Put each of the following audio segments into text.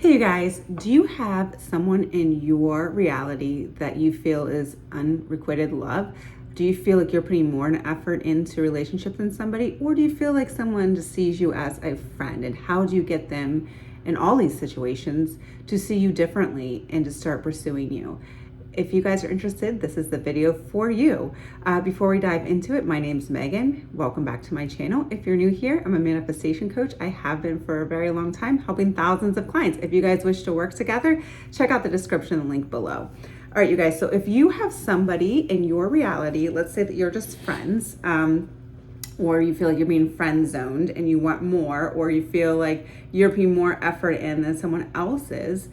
Hey you guys, do you have someone in your reality that you feel is unrequited love? Do you feel like you're putting more effort into relationship than somebody? Or do you feel like someone just sees you as a friend? And how do you get them in all these situations to see you differently and to start pursuing you? If you guys are interested, this is the video for you. Before we dive into it, my name's Megan. Welcome back to my channel. If you're new here, I'm a manifestation coach. I have been for a very long time, helping thousands of clients. If you guys wish to work together, check out the description and link below. All right, you guys, so if you have somebody in your reality, let's say that you're just friends, or you feel like you're being friend zoned and you want more, or you feel like you're putting more effort in than someone else is,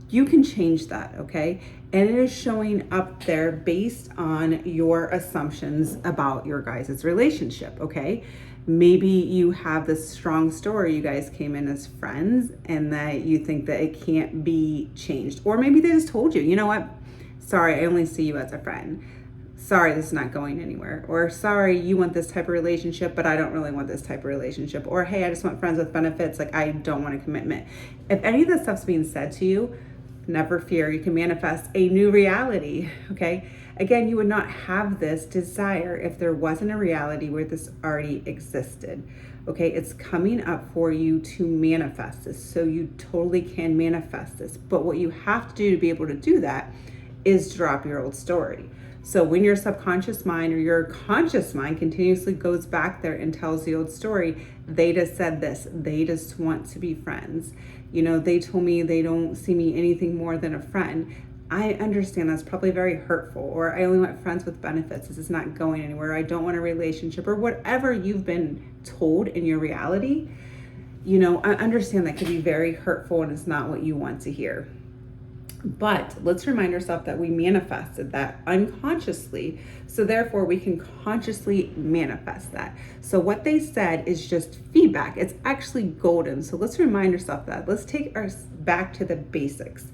you can change that, okay? And it is showing up there based on your assumptions about your guys' relationship, okay? Maybe you have this strong story, you guys came in as friends and that you think that it can't be changed. Or maybe they just told you, you know what? Sorry, I only see you as a friend. Sorry, this is not going anywhere. Or sorry, you want this type of relationship, but I don't really want this type of relationship. Or hey, I just want friends with benefits. Like I don't want a commitment. If any of this stuff's being said to you, never fear, you can manifest a new reality, okay? Again, you would not have this desire if there wasn't a reality where this already existed, okay? It's coming up for you to manifest this, so you totally can manifest this. But what you have to do to be able to do that is drop your old story. So when your subconscious mind or your conscious mind continuously goes back there and tells the old story, they just said this, they just want to be friends. You know, they told me they don't see me anything more than a friend. I understand that's probably very hurtful, or I only want friends with benefits. This is not going anywhere. I don't want a relationship, or whatever you've been told in your reality. You know, I understand that could be very hurtful and it's not what you want to hear. But let's remind ourselves that we manifested that unconsciously. So therefore we can consciously manifest that. So what they said is just feedback. It's actually golden. So let's remind ourselves that. Let's take us back to the basics.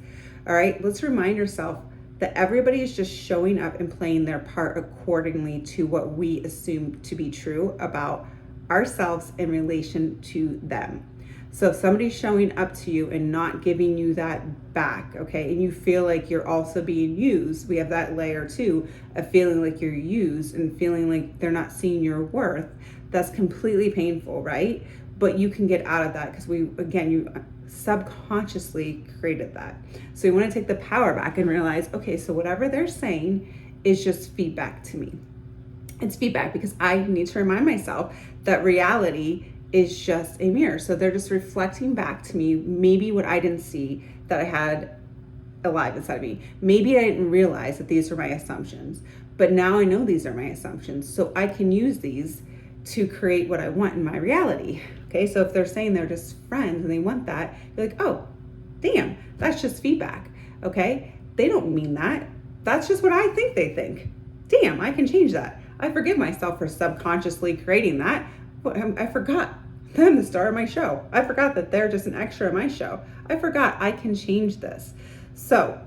All right. Let's remind ourselves that everybody is just showing up and playing their part accordingly to what we assume to be true about ourselves in relation to them. So if somebody's showing up to you and not giving you that back, okay, and you feel like you're also being used, we have that layer too of feeling like you're used and feeling like they're not seeing your worth. That's completely painful, right? But you can get out of that because you subconsciously created that. So you want to take the power back and realize, okay, so whatever they're saying is just feedback to me. It's feedback because I need to remind myself that reality is just a mirror. So they're just reflecting back to me maybe what I didn't see that I had alive inside of me. Maybe I didn't realize that these were my assumptions, but now I know these are my assumptions. So I can use these to create what I want in my reality. Okay, so if they're saying they're just friends and they want that, you're like, oh, damn, that's just feedback. Okay, they don't mean that. That's just what I think they think. Damn, I can change that. I forgive myself for subconsciously creating that. I forgot them, the star of my show. I forgot that they're just an extra in my show. I forgot I can change this. So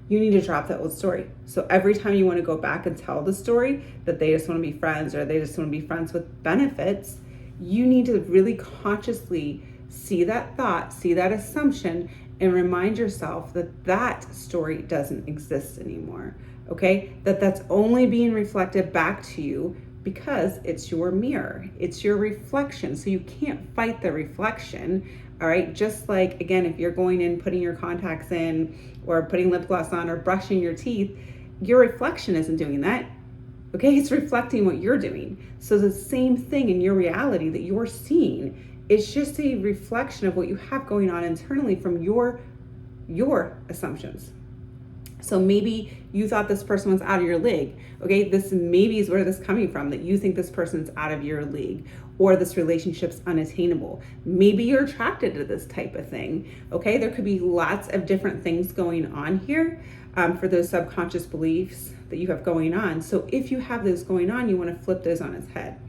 you need to drop that old story. So every time you want to go back and tell the story that they just want to be friends or they just want to be friends with benefits, you need to really consciously see that thought, see that assumption, and remind yourself that that story doesn't exist anymore. Okay? That's only being reflected back to you because it's your mirror, it's your reflection. So you can't fight the reflection, all right? Just like, again, if you're going in, putting your contacts in or putting lip gloss on or brushing your teeth, your reflection isn't doing that, okay? It's reflecting what you're doing. So the same thing in your reality that you're seeing, it's just a reflection of what you have going on internally from your assumptions. So maybe you thought this person was out of your league. Okay, this maybe is where this is coming from, that you think this person's out of your league or this relationship's unattainable. Maybe you're attracted to this type of thing. Okay, there could be lots of different things going on here for those subconscious beliefs that you have going on. So if you have those going on, you want to flip those on its head.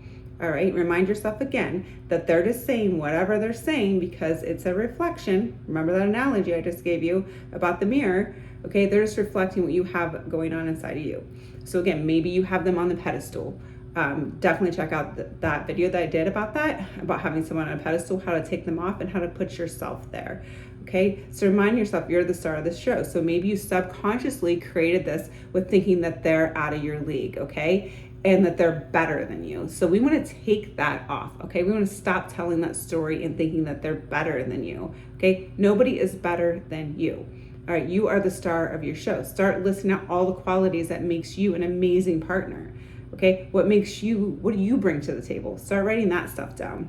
All right, remind yourself again that they're just saying whatever they're saying because it's a reflection. Remember that analogy I just gave you about the mirror. Okay, they're just reflecting what you have going on inside of you. So again, maybe you have them on the pedestal. Definitely check out that video that I did about that, about having someone on a pedestal, how to take them off and how to put yourself there. Okay, so remind yourself you're the star of this show. So maybe you subconsciously created this with thinking that they're out of your league, okay? And that they're better than you. So we want to take that off, okay? We want to stop telling that story and thinking that they're better than you, okay? Nobody is better than you. All right, you are the star of your show. Start listing out all the qualities that makes you an amazing partner, okay? What do you bring to the table? Start writing that stuff down.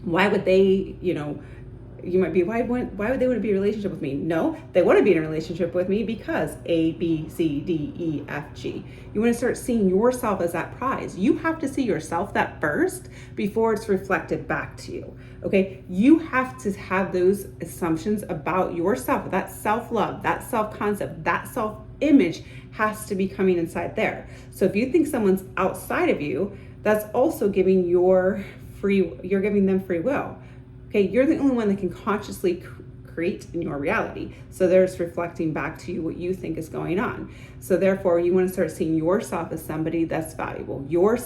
Why would they, you might be, why would they want to be in a relationship with me? No, they want to be in a relationship with me because A, B, C, D, E, F, G. You want to start seeing yourself as that prize. You have to see yourself that first before it's reflected back to you. Okay, you have to have those assumptions about yourself, that self-love, that self-concept, that self-image has to be coming inside there. So if you think someone's outside of you, that's also giving you're giving them free will. Okay, you're the only one that can consciously create in your reality. So there's reflecting back to you what you think is going on. So therefore, you want to start seeing yourself as somebody that's valuable. You're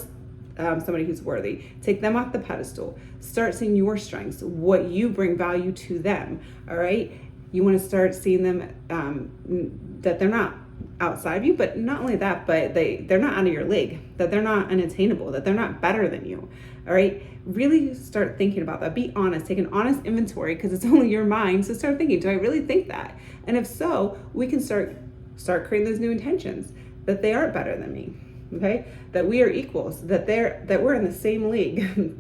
somebody who's worthy. Take them off the pedestal. Start seeing your strengths, what you bring value to them. All right. You want to start seeing them that they're not outside of you, but not only that, but they're not out of your league, that they're not unattainable, that they're not better than you. All right, really start thinking about that. Be honest, take an honest inventory because it's only your mind. So start thinking, do I really think that? And if so, we can start creating those new intentions that they aren't better than me. Okay, that we are equals, that we're in the same league.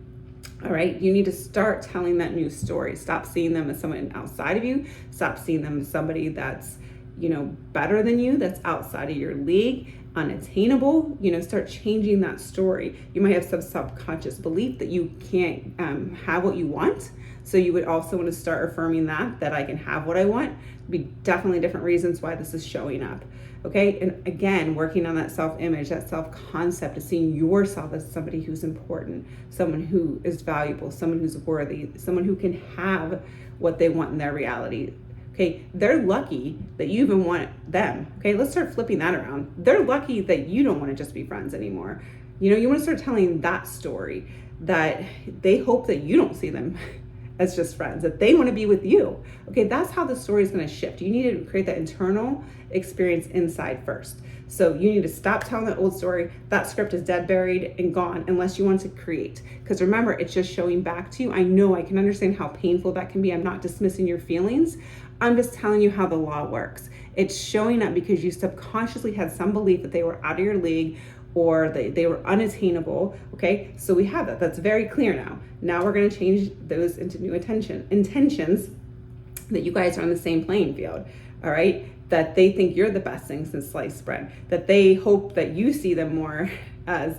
All right, you need to start telling that new story. Stop seeing them as someone outside of you. Stop seeing them as somebody that's better than you, that's outside of your league, unattainable. Start changing that story. You might have some subconscious belief that you can't have what you want. So you would also want to start affirming that I can have what I want. Be definitely different reasons why this is showing up. Okay. And again, working on that self-image, that self-concept of seeing yourself as somebody who's important, someone who is valuable, someone who's worthy, someone who can have what they want in their reality. Okay, they're lucky that you even want them. Okay, let's start flipping that around. They're lucky that you don't want to just be friends anymore. You want to start telling that story, that they hope that you don't see them as just friends, that they want to be with you. Okay, that's how the story is going to shift. You need to create that internal experience inside first. So you need to stop telling that old story. That script is dead, buried, and gone unless you want to create. Because remember, it's just showing back to you. I know I can understand how painful that can be. I'm not dismissing your feelings. I'm just telling you how the law works. It's showing up because you subconsciously had some belief that they were out of your league or they were unattainable. Okay, so we have that. That's very clear now. Now we're going to change those into new intentions that you guys are on the same playing field. All right, that they think you're the best thing since sliced bread, that they hope that you see them more as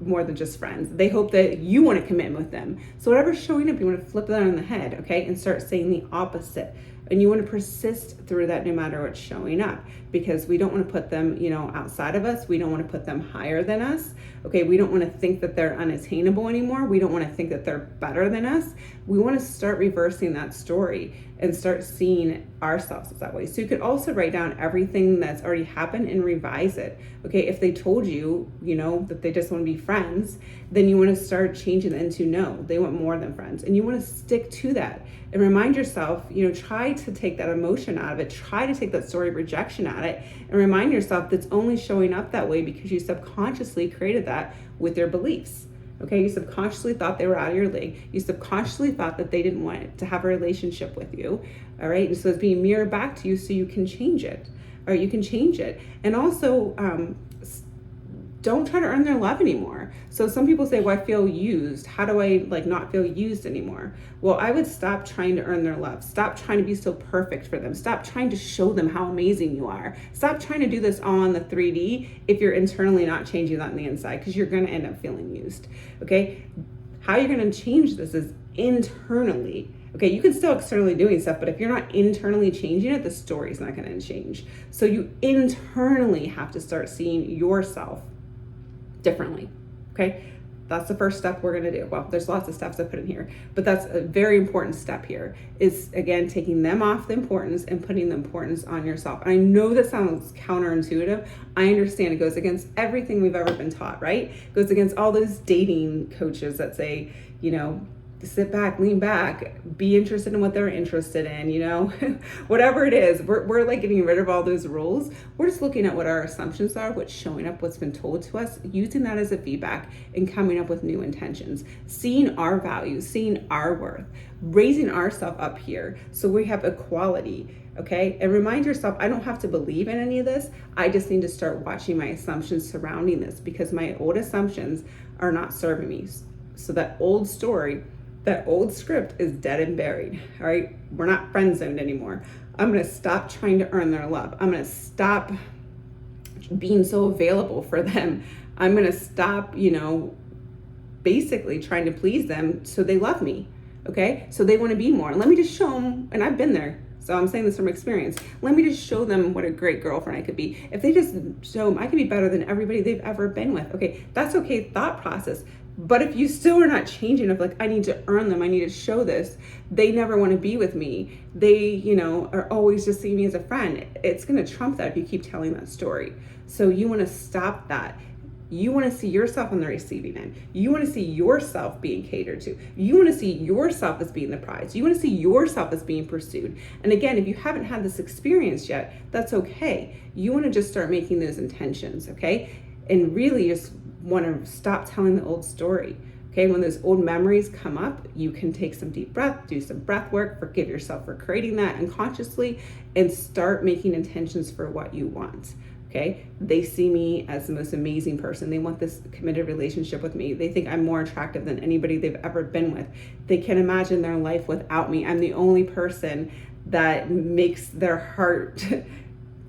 more than just friends. They hope that you want to commit with them. So whatever's showing up, you want to flip that on the head, okay, and start saying the opposite. And you want to persist through that no matter what's showing up, because we don't want to put them, outside of us. We don't want to put them higher than us. Okay, we don't want to think that they're unattainable anymore. We don't want to think that they're better than us. We want to start reversing that story and start seeing ourselves as that way. So you could also write down everything that's already happened and revise it. Okay, if they told you, that they just want to be friends, then you want to start changing it into no, they want more than friends. And you want to stick to that and remind yourself, try to take that emotion out of it. Try to take that story of rejection out of it and remind yourself that's only showing up that way because you subconsciously created that with your beliefs. Okay, you subconsciously thought they were out of your league. You subconsciously thought that they didn't want to have a relationship with you. All right, and so it's being mirrored back to you so you can change it. All right, you can change it. And also, don't try to earn their love anymore. So some people say, well, I feel used. How do I not feel used anymore? Well, I would stop trying to earn their love. Stop trying to be so perfect for them. Stop trying to show them how amazing you are. Stop trying to do this all on the 3D if you're internally not changing that on the inside, because you're going to end up feeling used. Okay, how you're going to change this is internally. Okay, you can still externally doing stuff, but if you're not internally changing it, the story's not going to change. So you internally have to start seeing yourself differently. Okay, that's the first step we're going to do. Well, there's lots of steps I put in here, but that's a very important step here, is again taking them off the importance and putting the importance on yourself. And I know that sounds counterintuitive. I understand it goes against everything we've ever been taught, right? It goes against all those dating coaches that say, sit back, lean back, be interested in what they're interested in, whatever it is. We're like getting rid of all those rules. We're just looking at what our assumptions are, what's showing up, what's been told to us, using that as a feedback and coming up with new intentions, seeing our values, seeing our worth, raising ourselves up here so we have equality. Okay, and remind yourself, I don't have to believe in any of this. I just need to start watching my assumptions surrounding this, because my old assumptions are not serving me. So that old story, that old script is dead and buried. All right, we're not friend zoned anymore. I'm going to stop trying to earn their love. I'm going to stop being so available for them. I'm going to stop, basically trying to please them so they love me. Okay, so they want to be more. Let me just show them, and I've been there. So I'm saying this from experience. Let me just show them what a great girlfriend I could be. If they just show them I could be better than everybody they've ever been with. Okay, that's okay thought process. But if you still are not changing of like, I need to earn them, I need to show this, they never want to be with me. They, are always just seeing me as a friend. It's going to trump that if you keep telling that story. So you want to stop that. You want to see yourself on the receiving end. You want to see yourself being catered to. You want to see yourself as being the prize. You want to see yourself as being pursued. And again, if you haven't had this experience yet, that's okay. You want to just start making those intentions, okay? And really just want to stop telling the old story. Okay, when those old memories come up, you can take some deep breath, do some breath work, forgive yourself for creating that unconsciously, and start making intentions for what you want. Okay, they see me as the most amazing person. They want this committed relationship with me. They think I'm more attractive than anybody they've ever been with. They can imagine their life without me. I'm the only person that makes their heart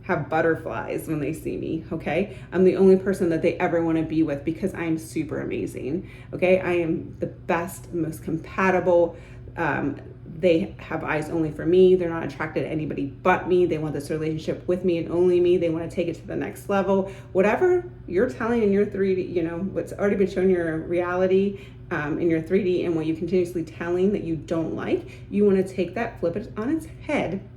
have butterflies when they see me. Okay, I'm the only person that they ever want to be with because I'm super amazing. Okay, I am the best, most compatible. They have eyes only for me. They're not attracted to anybody but me. They want this relationship with me and only me. They want to take it to the next level. Whatever you're telling in your 3D, what's already been shown your reality in your 3D, and what you continuously telling that you don't like, you want to take that, flip it on its head.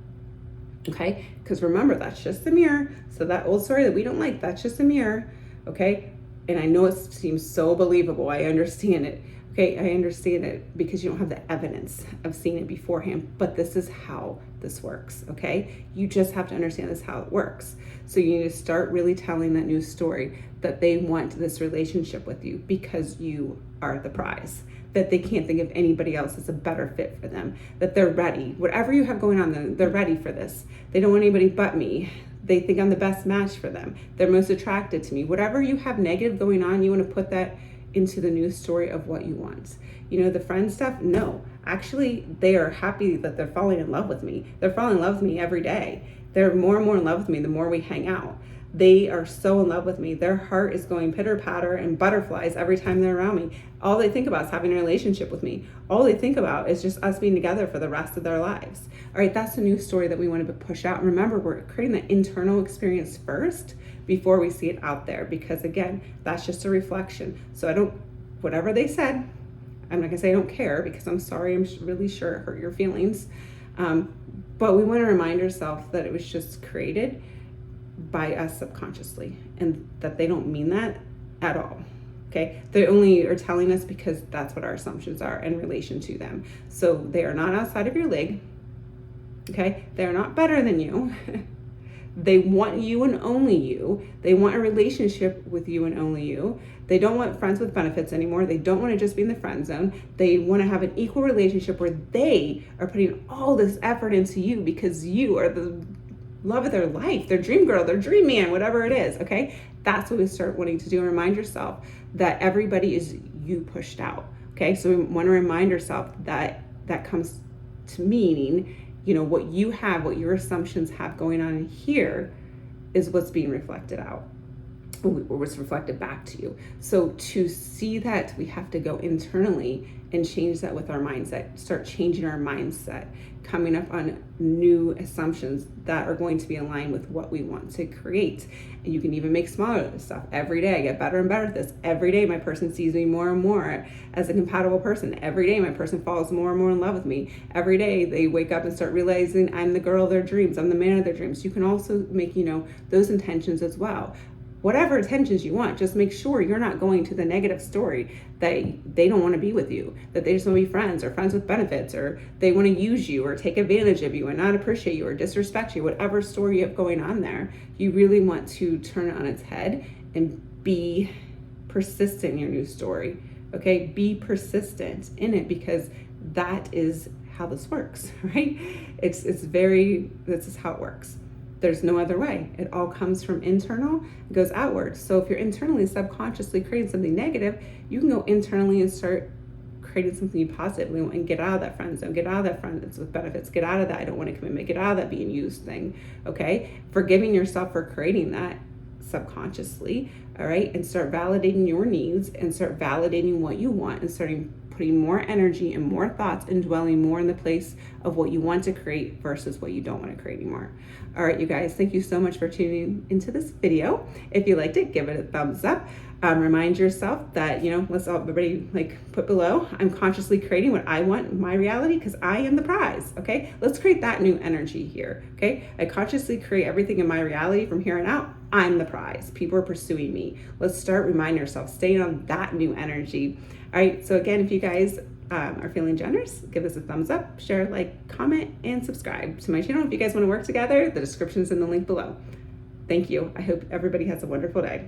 Okay, because remember, that's just a mirror. So that old story that we don't like, that's just a mirror. Okay, and I know it seems so believable. I understand it. Okay, I understand it because you don't have the evidence of seeing it beforehand, but this is how this works, okay? You just have to understand this how it works. So you need to start really telling that new story that they want this relationship with you because you are the prize, that they can't think of anybody else as a better fit for them, that they're ready. Whatever you have going on, they're ready for this. They don't want anybody but me. They think I'm the best match for them. They're most attracted to me. Whatever you have negative going on, you want to put that into the new story of what you want. The friend stuff, no. Actually, they are happy that they're falling in love with me. They're falling in love with me every day. They're more and more in love with me the more we hang out. They are so in love with me. Their heart is going pitter patter and butterflies every time they're around me. All they think about is having a relationship with me. All they think about is just us being together for the rest of their lives. All right, that's the new story that we want to push out. And remember, we're creating the internal experience first before we see it out there, because again, that's just a reflection. So whatever they said, I'm not gonna say I don't care, because I'm sorry, I'm really sure it hurt your feelings. But we want to remind ourselves that it was just created by us subconsciously, and that they don't mean that at all. Okay, they only are telling us because that's what our assumptions are in relation to them. So they are not outside of your league. Okay, they're not better than you. They want you and only you. They want a relationship with you and only you. They don't want friends with benefits anymore. They don't want to just be in the friend zone. They want to have an equal relationship where they are putting all this effort into you because you are the love of their life, their dream girl, their dream man, whatever it is, okay? That's what we start wanting to do. And remind yourself that everybody is you pushed out, okay? So we want to remind ourselves that that comes to meaning, what you have, what your assumptions have going on in here is what's being reflected out, or what's reflected back to you. So to see that, we have to go internally and change that with our mindset, start changing our mindset, coming up on new assumptions that are going to be aligned with what we want to create. And you can even make smaller stuff. Every day I get better and better at this. Every day my person sees me more and more as a compatible person. Every day my person falls more and more in love with me. Every day they wake up and start realizing I'm the girl of their dreams. I'm the man of their dreams. You can also make, those intentions as well. whatever attentions you want. Just make sure you're not going to the negative story that they don't want to be with you, that they just want to be friends or friends with benefits, or they want to use you or take advantage of you and not appreciate you or disrespect you. Whatever story you have going on there, you really want to turn it on its head and be persistent in your new story. Okay, be persistent in it, because that is how this works, right? This is how it works. There's no other way. It all comes from internal, it goes outward. So if you're internally subconsciously creating something negative, you can go internally and start creating something positive and get out of that friend zone, get out of that friend that's with benefits, get out of that I don't want to commitment, get out of that being used thing, okay? Forgiving yourself for creating that subconsciously, all right? And start validating your needs and start validating what you want and starting putting more energy and more thoughts and dwelling more in the place of what you want to create versus what you don't want to create anymore. All right, you guys, thank you so much for tuning into this video. If you liked it, give it a thumbs up. Remind yourself that, let's all, everybody put below, I'm consciously creating what I want in my reality because I am the prize, okay? Let's create that new energy here, okay? I consciously create everything in my reality from here on out. I'm the prize. People are pursuing me. Let's start reminding ourselves, staying on that new energy. All right, so again, if you guys are feeling generous, give us a thumbs up, share, comment, and subscribe to my channel. If you guys want to work together, the description is in the link below. Thank you. I hope everybody has a wonderful day.